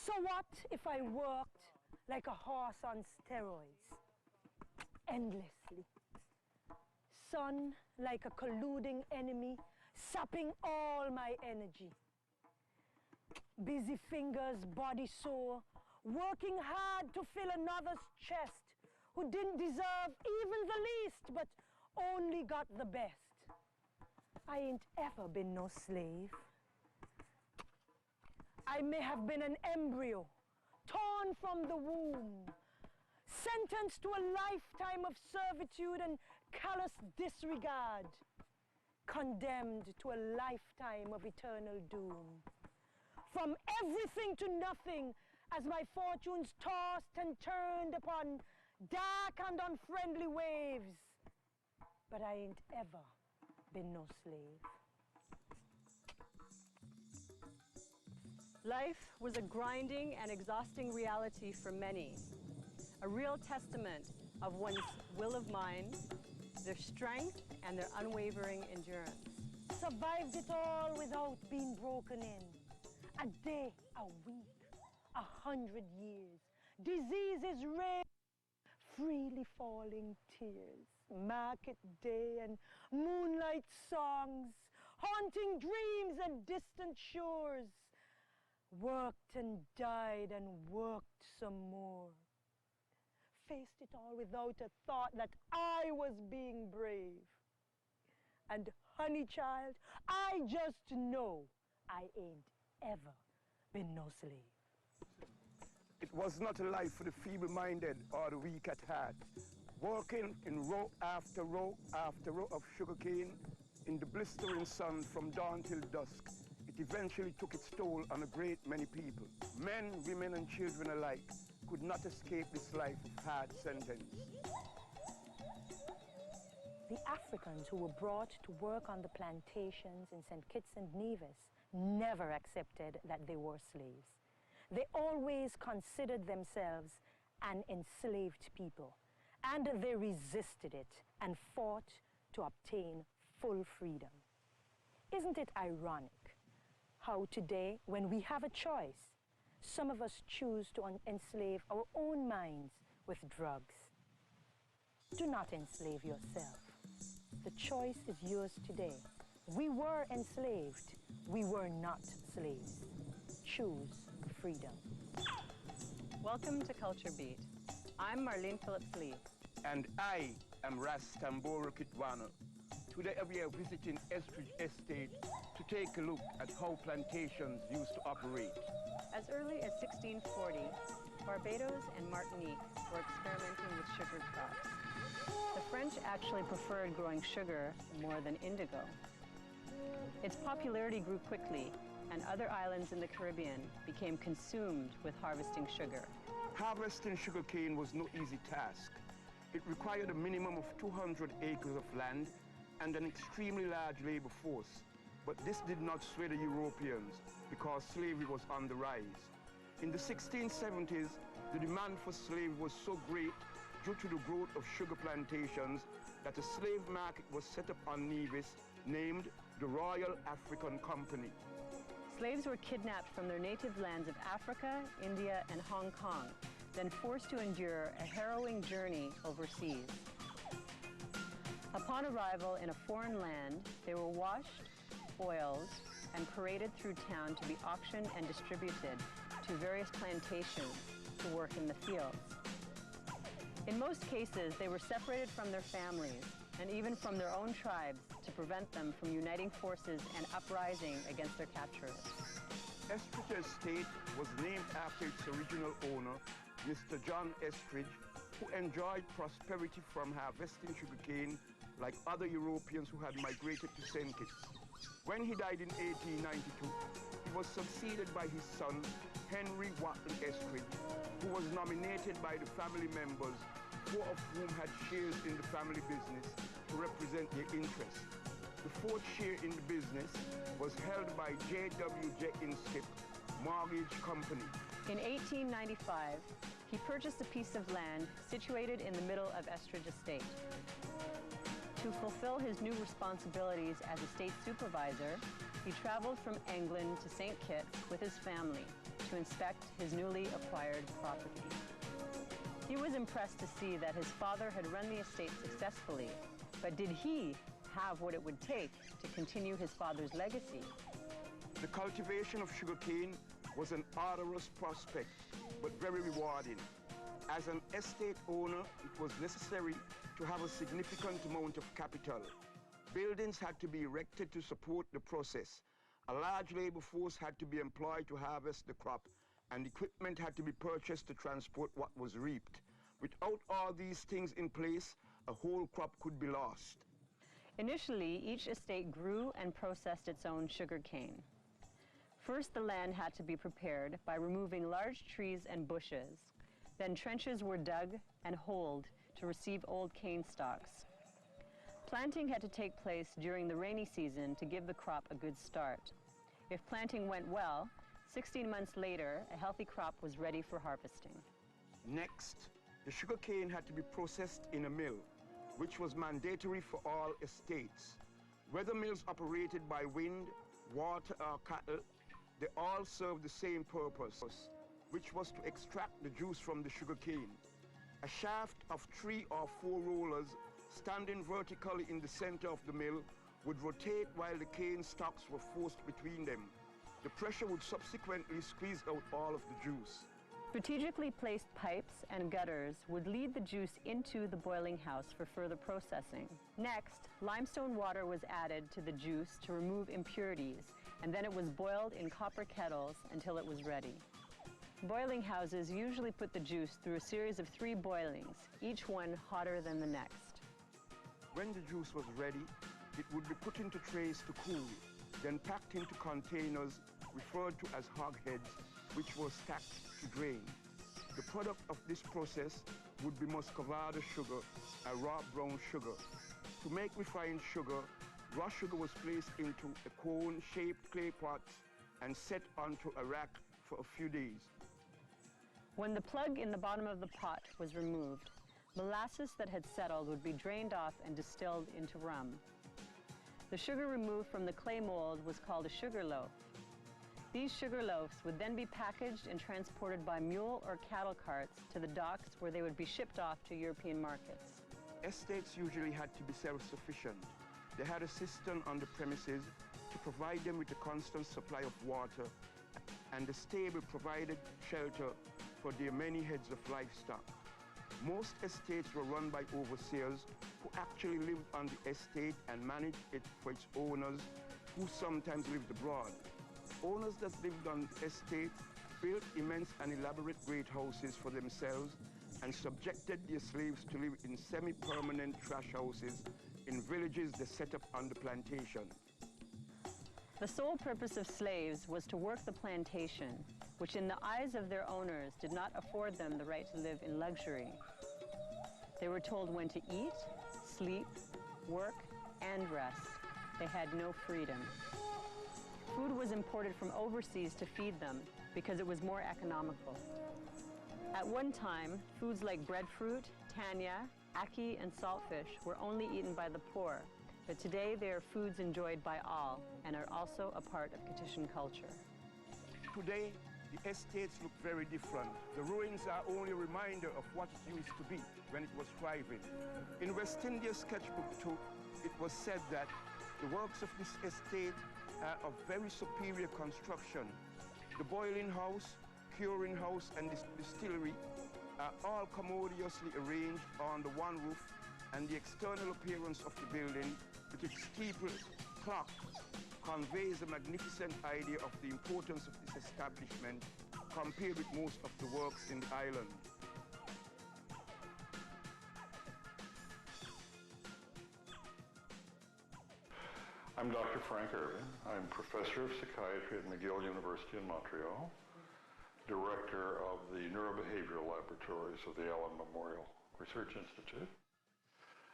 So what if I worked like a horse on steroids, endlessly? Sun like a colluding enemy, sapping all my energy. Busy fingers, body sore, working hard to fill another's chest who didn't deserve even the least, but only got the best. I ain't ever been no slave. I may have been an embryo, torn from the womb, sentenced to a lifetime of servitude and callous disregard, condemned to a lifetime of eternal doom. From everything to nothing, as my fortunes tossed and turned upon dark and unfriendly waves. But I ain't ever been no slave. Life was a grinding and exhausting reality for many, a real testament of one's will of mind, their strength, and their unwavering endurance. Survived it all without being broken in. A day, a week, 100 years. Diseases rage, freely falling tears. Market day and moonlight songs, haunting dreams and distant shores. Worked and died and worked some more. Faced it all without a thought that I was being brave. And honey child, I just know I ain't ever been no slave. It was not a life for the feeble-minded or the weak at heart. Working in row after row after row of sugarcane in the blistering sun from dawn till dusk, it eventually took its toll on a great many people. Men, women, and children alike could not escape this life of hard sentence. The Africans who were brought to work on the plantations in St. Kitts and Nevis never accepted that they were slaves. They always considered themselves an enslaved people, and they resisted it and fought to obtain full freedom. Isn't it ironic how today, when we have a choice, some of us choose to enslave our own minds with drugs? Do not enslave yourself. The choice is yours today. We were enslaved. We were not slaves. Choose freedom. Welcome to Culture Beat. I'm Marlene Phillips-Lee. And I am Rastamboro Kitwana. Today we are visiting Estridge Estate to take a look at how plantations used to operate. As early as 1640, Barbados and Martinique were experimenting with sugar crops. The French actually preferred growing sugar more than indigo. Its popularity grew quickly, and other islands in the Caribbean became consumed with harvesting sugar. Harvesting sugarcane was no easy task. It required a minimum of 200 acres of land and an extremely large labor force. But this did not sway the Europeans because slavery was on the rise. In the 1670s, the demand for slaves was so great due to the growth of sugar plantations that a slave market was set up on Nevis named the Royal African Company. Slaves were kidnapped from their native lands of Africa, India, and Hong Kong, then forced to endure a harrowing journey overseas. Upon arrival in a foreign land, they were washed, oiled, and paraded through town to be auctioned and distributed to various plantations to work in the fields. In most cases, they were separated from their families and even from their own tribes to prevent them from uniting forces and uprising against their captors. Estridge Estate was named after its original owner, Mr. John Estridge, who enjoyed prosperity from harvesting sugarcane like other Europeans who had migrated to St. Kitts. When he died in 1892, he was succeeded by his son, Henry Watton Estridge, who was nominated by the family members, 4 of whom had shares in the family business, to represent their interests. The 4th share in the business was held by J.W. Jenkins-Skip Mortgage Company. In 1895, he purchased a piece of land situated in the middle of Estridge Estate. To fulfill his new responsibilities as estate supervisor, he traveled from England to St. Kitts with his family to inspect his newly acquired property. He was impressed to see that his father had run the estate successfully, but did he have what it would take to continue his father's legacy? The cultivation of sugarcane was an arduous prospect, but very rewarding. As an estate owner, it was necessary to have a significant amount of capital. Buildings had to be erected to support the process. A large labor force had to be employed to harvest the crop, and equipment had to be purchased to transport what was reaped. Without all these things in place, a whole crop could be lost. Initially, each estate grew and processed its own sugar cane. First, the land had to be prepared by removing large trees and bushes. Then trenches were dug and holed to receive old cane stalks. Planting had to take place during the rainy season to give the crop a good start. If planting went well, 16 months later, a healthy crop was ready for harvesting. Next, the sugarcane had to be processed in a mill, which was mandatory for all estates. Whether mills operated by wind, water, or cattle, they all served the same purpose, which was to extract the juice from the sugarcane. A shaft of 3 or 4 rollers standing vertically in the center of the mill would rotate while the cane stalks were forced between them. The pressure would subsequently squeeze out all of the juice. Strategically placed pipes and gutters would lead the juice into the boiling house for further processing. Next, limestone water was added to the juice to remove impurities, and then it was boiled in copper kettles until it was ready. Boiling houses usually put the juice through a series of 3 boilings, each one hotter than the next. When the juice was ready, it would be put into trays to cool, then packed into containers referred to as hogsheads, which were stacked to drain. The product of this process would be muscovado sugar, a raw brown sugar. To make refined sugar, raw sugar was placed into a cone-shaped clay pot and set onto a rack for a few days. When the plug in the bottom of the pot was removed, molasses that had settled would be drained off and distilled into rum. The sugar removed from the clay mold was called a sugar loaf. These sugar loaves would then be packaged and transported by mule or cattle carts to the docks where they would be shipped off to European markets. Estates usually had to be self-sufficient. They had a cistern on the premises to provide them with a constant supply of water, and the stable provided shelter for their many heads of livestock. Most estates were run by overseers who actually lived on the estate and managed it for its owners, who sometimes lived abroad. Owners that lived on the estate built immense and elaborate great houses for themselves and subjected their slaves to live in semi-permanent trash houses in villages they set up on the plantation. The sole purpose of slaves was to work the plantation, which in the eyes of their owners did not afford them the right to live in luxury. They were told when to eat, sleep, work, and rest. They had no freedom. Food was imported from overseas to feed them because it was more economical. At one time, foods like breadfruit, tanya, ackee, and saltfish were only eaten by the poor, but today they are foods enjoyed by all and are also a part of Kittitian culture. Today, the estates look very different. The ruins are only a reminder of what it used to be when it was thriving. In West India Sketchbook 2, it was said that the works of this estate are of very superior construction. The boiling house, curing house, and distillery are all commodiously arranged on the one roof, and the external appearance of the building, with its steeple clock, conveys a magnificent idea of the importance of this establishment compared with most of the works in the island. I'm Dr. Frank Irving. I'm professor of psychiatry at McGill University in Montreal. director of the neurobehavioral laboratories of the Allen Memorial Research Institute,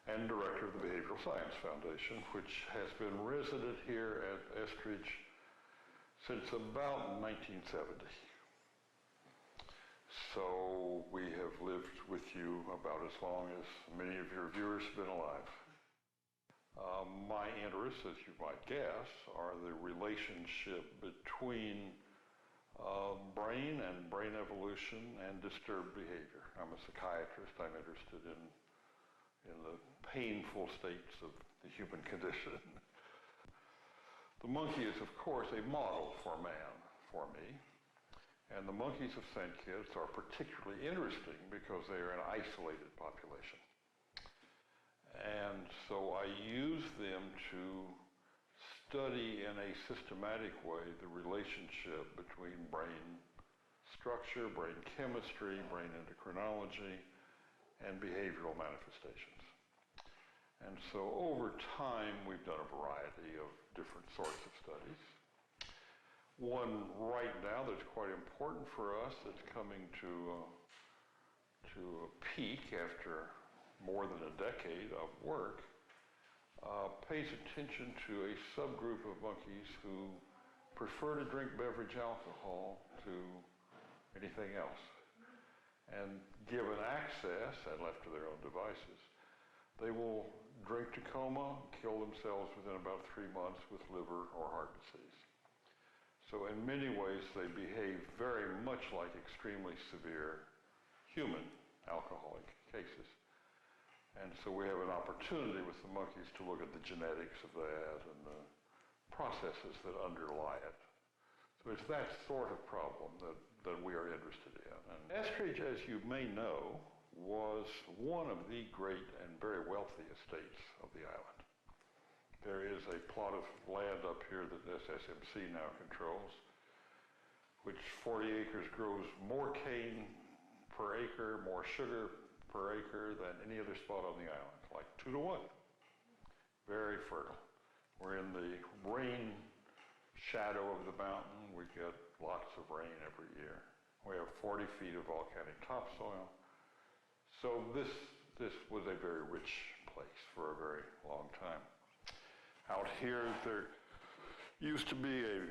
and director of the Behavioral Science Foundation, which has been resident here at Estridge since about 1970. So we have lived with you about as long as many of your viewers have been alive. My interests, as you might guess, are the relationship between brain and brain evolution and disturbed behavior. I'm a psychiatrist. I'm interested in the painful states of the human condition. The monkey is, of course, a model for man, for me. And the monkeys of St. Kitts are particularly interesting because they are an isolated population. And so I use them to study in a systematic way the relationship between brain structure, brain chemistry, brain endocrinology, and behavioral manifestations. And so over time, we've done a variety of different sorts of studies. One right now that's quite important for us, that's coming to a peak after more than a decade of work, pays attention to a subgroup of monkeys who prefer to drink beverage alcohol to anything else. And given access and left to their own devices, they will drink to coma, kill themselves within about 3 months with liver or heart disease. So in many ways, they behave very much like extremely severe human alcoholic cases. And so we have an opportunity with the monkeys to look at the genetics of that and the processes that underlie it. So it's that sort of problem that we are interested in. And Estridge, as you may know, was one of the great and very wealthy estates of the island. There is a plot of land up here that SSMC now controls, which 40 acres grows more cane per acre, more sugar per acre than any other spot on the island, like 2 to 1. Very fertile. We're in the rain shadow of the mountain. We get lots of rain every year. We have 40 feet of volcanic topsoil. So this was a very rich place for a very long time. Out here, there used to be a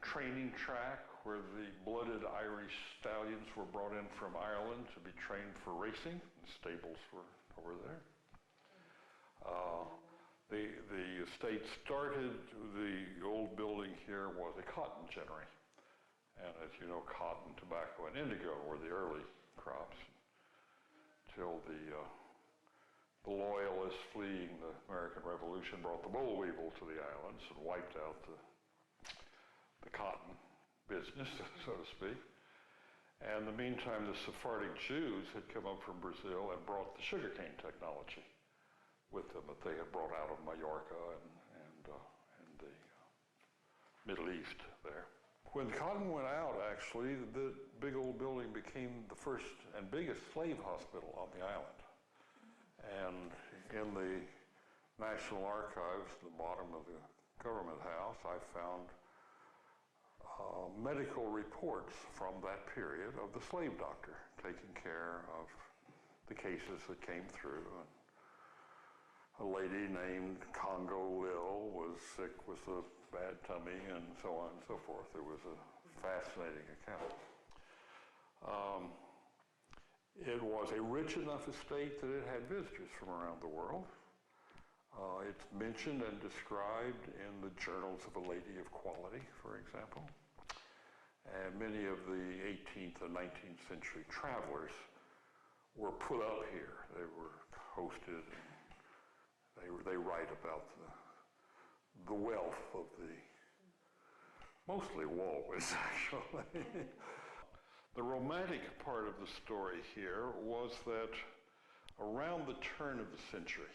training track where the blooded Irish stallions were brought in from Ireland to be trained for racing. The stables were over there. The estate started, the old building here was a cotton ginnery. And as you know, cotton, tobacco, and indigo were the early crops till the loyalists fleeing the American Revolution brought the boll weevil to the islands and wiped out the cotton business, so to speak. And in the meantime, the Sephardic Jews had come up from Brazil and brought the sugarcane technology with them that they had brought out of Mallorca and the Middle East there. When cotton went out, actually, the big old building became the first and biggest slave hospital on the island. And in the National Archives, at the bottom of the government house, I found medical reports from that period of the slave doctor taking care of the cases that came through. And a lady named Congo Lil was sick with a bad tummy and so on and so forth. It was a fascinating account. It was a rich enough estate that it had visitors from around the world. It's mentioned and described in the journals of a lady of quality, for example. And many of the 18th and 19th century travelers were put up here. They were hosted. And they write about the wealth of the, mostly walrus, actually. The romantic part of the story here was that around the turn of the century,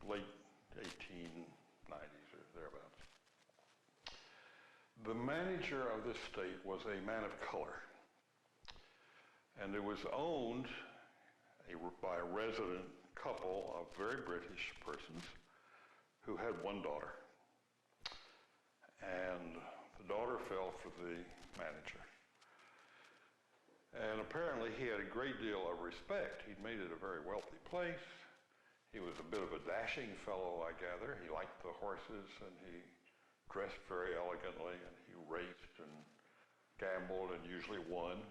late 1890s or thereabouts, the manager of this state was a man of color. And it was owned by a resident couple of very British persons who had one daughter. And the daughter fell for the manager. And apparently he had a great deal of respect. He'd made it a very wealthy place. He was a bit of a dashing fellow, I gather. He liked the horses, and he dressed very elegantly, and he raced and gambled and usually won.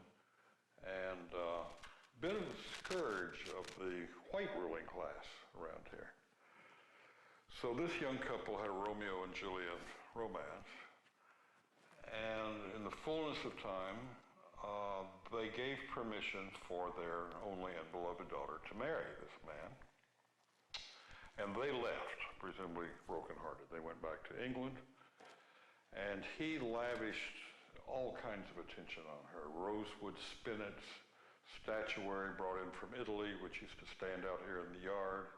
And a bit of a scourge of the white ruling class around here. So this young couple had a Romeo and Juliet romance. And in the fullness of time, they gave permission for their only and beloved daughter to marry this man. And they left, presumably brokenhearted. They went back to England, and he lavished all kinds of attention on her. Rosewood spinets, statuary brought in from Italy, which used to stand out here in the yard.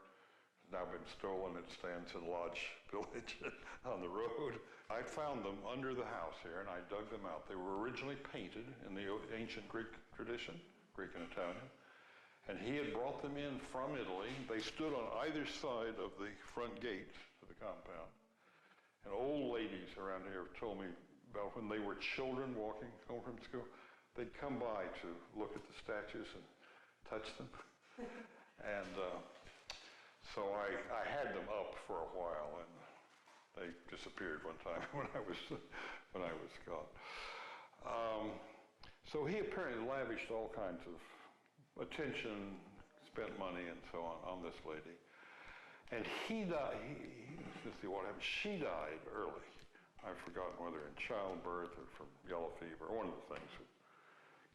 It's now been stolen. It stands in Lodge Village on the road. I found them under the house here, and I dug them out. They were originally painted in the ancient Greek tradition, Greek and Italian, and he had brought them in from Italy. They stood on either side of the front gate to the compound. And old ladies around here have told me about when they were children walking home from school, they'd come by to look at the statues and touch them. And so I had them up for a while, and they disappeared one time when I was caught. So he apparently lavished all kinds of attention, spent money, and so on this lady. And he died. Let's see what happened. She died early. I've forgotten whether in childbirth or from yellow fever, one of the things that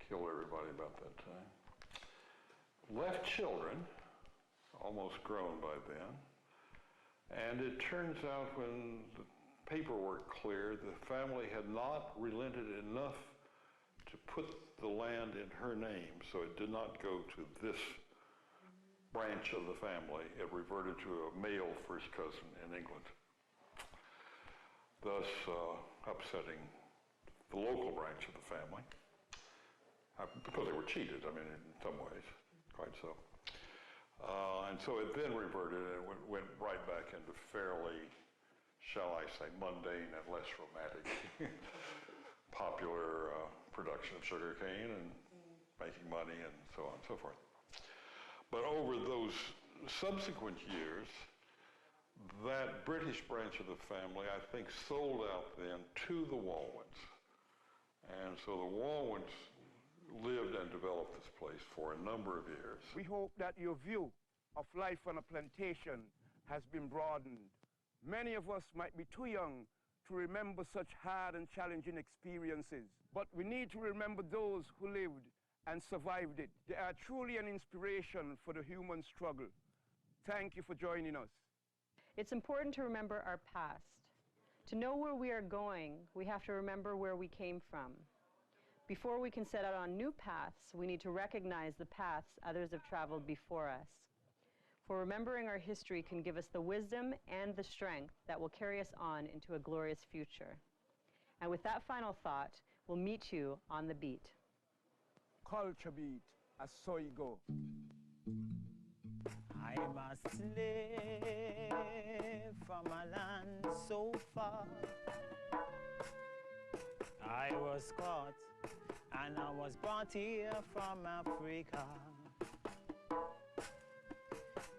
killed everybody about that time. Left children, almost grown by then. And it turns out when the paperwork cleared, the family had not relented enough to put the land in her name, so it did not go to this branch of the family. It reverted to a male first cousin in England, thus upsetting the local branch of the family, because they were cheated, I mean, in some ways, quite so. And so it then reverted and went right back into fairly, shall I say, mundane and less romantic popular production of sugarcane and making money and so on and so forth. But over those subsequent years, that British branch of the family, I think, sold out then to the Walwins. And so the Walwins lived and developed this place for a number of years. We hope that your view of life on a plantation has been broadened. Many of us might be too young to remember such hard and challenging experiences, but we need to remember those who lived and survived it. They are truly an inspiration for the human struggle. Thank you for joining us. It's important to remember our past. To know where we are going, we have to remember where we came from. Before we can set out on new paths, we need to recognize the paths others have traveled before us. For remembering our history can give us the wisdom and the strength that will carry us on into a glorious future. And with that final thought, we'll meet you on the beat. Culture beat, as so you go. I'm a slave from a land so far. I was caught and I was brought here from Africa.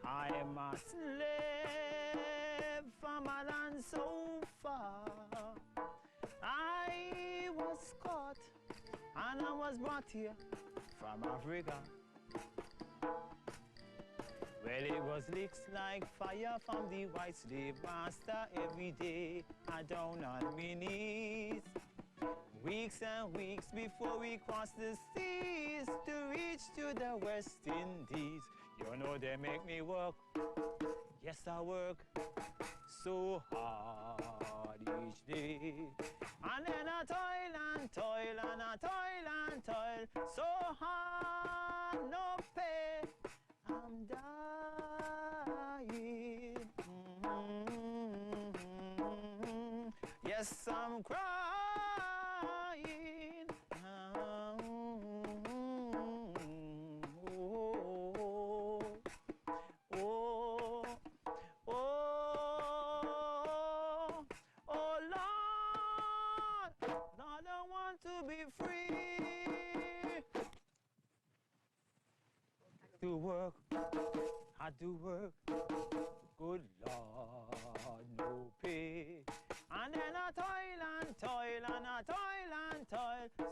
I'm a slave from a land so far. I was caught and I was brought here from Africa. Well, it was licks like fire from the white slave master every day. I down on me knees. Weeks and weeks before we cross the seas to reach to the West Indies. You know they make me work. Yes, I work so hard each day. And then I toil and toil and I toil and toil so hard, no pay. I'm dying. Yes, I'm crying. To be free. do work, good Lord, no pay. And then I toil and toil and I toil and toil,